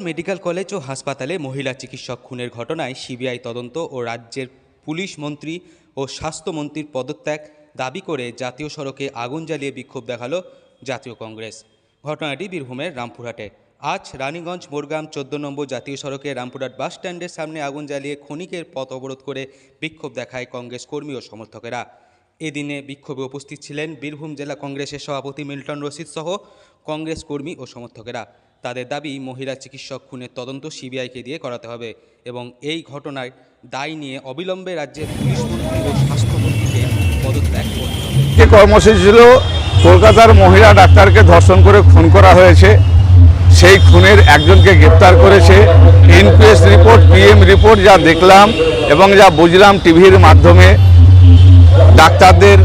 Medical college ও হাসপাতালে মহিলা চিকিৎসক খুনের ঘটনায় সিবিআই তদন্ত ও রাজ্যের পুলিশ মন্ত্রী ও স্বাস্থ্যমন্ত্রীর পদত্যাগ দাবি করে জাতীয় সড়কে আগুন জ্বালিয়ে বিক্ষোভ দেখালো জাতীয় কংগ্রেস। ঘটনাটি বীরভূমের রামপুরহাটে। আজ রানীগঞ্জ মোরগ্রাম 14 নম্বর জাতীয় সড়কে রামপুরহাট বাস স্ট্যান্ডের সামনে আগুন জ্বালিয়ে ক্ষণিকের পথ অবরোধ করে বিক্ষোভ দেখায় কংগ্রেস কর্মী ও সমর্থকেরা। এদিনে বিক্ষোভে উপস্থিত ছিলেন বীরভূম জেলা কংগ্রেসের সভাপতি মিল্টন রশিদ সহ কংগ্রেস কর্মী ও সমর্থকেরা। তাদের দাবি, মহিলা চিকিৎসক খুনের তদন্ত সিবিআইকে দিয়ে করাতে হবে এবং এই ঘটনার দায় নিয়ে অবিলম্বে রাজ্যের পুলিশ মন্ত্রী ও স্বাস্থ্যমন্ত্রীকে পদত্যাগ করতে হবে। এই কর্মসূচি ছিল কলকাতার মহিলা ডাক্তারকে ধর্ষণ করে খুন করা হয়েছে, সেই খুনের একজনকে গ্রেপ্তার করেছে। ইনকোয়েস্ট রিপোর্ট, পিএম রিপোর্ট যা দেখলাম এবং যা বুঝলাম টিভির মাধ্যমে, ডাক্তারদের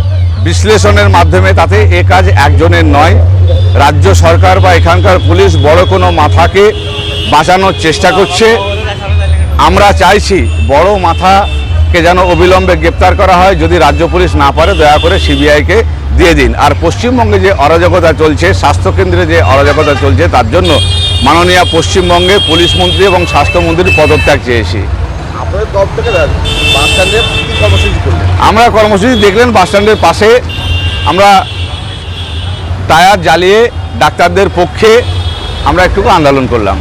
বিশ্লেষণের মাধ্যমে, তাতে এ কাজ একজনের নয়। রাজ্য সরকার বা এখানকার পুলিশ বড় কোনো মাথাকে বাঁচানোর চেষ্টা করছে। আমরা চাইছি বড় মাথাকে যেন অবিলম্বে গ্রেপ্তার করা হয়। যদি রাজ্য পুলিশ না পারে, দয়া করে সিবিআইকে দিয়ে দিন। আর পশ্চিমবঙ্গে যে অরাজকতা চলছে, স্বাস্থ্যকেন্দ্রে যে অরাজকতা চলছে, তার জন্য মাননীয় পশ্চিমবঙ্গে পুলিশ মন্ত্রী এবং স্বাস্থ্যমন্ত্রীর পদত্যাগ চেয়েছি। আমরা কর্মসূচি দেখলেন বাসস্ট্যান্ডের পাশে আমরা টায়ার জ্বালিয়ে ডাক্তারদের পক্ষে আমরা একটু আন্দোলন করলাম।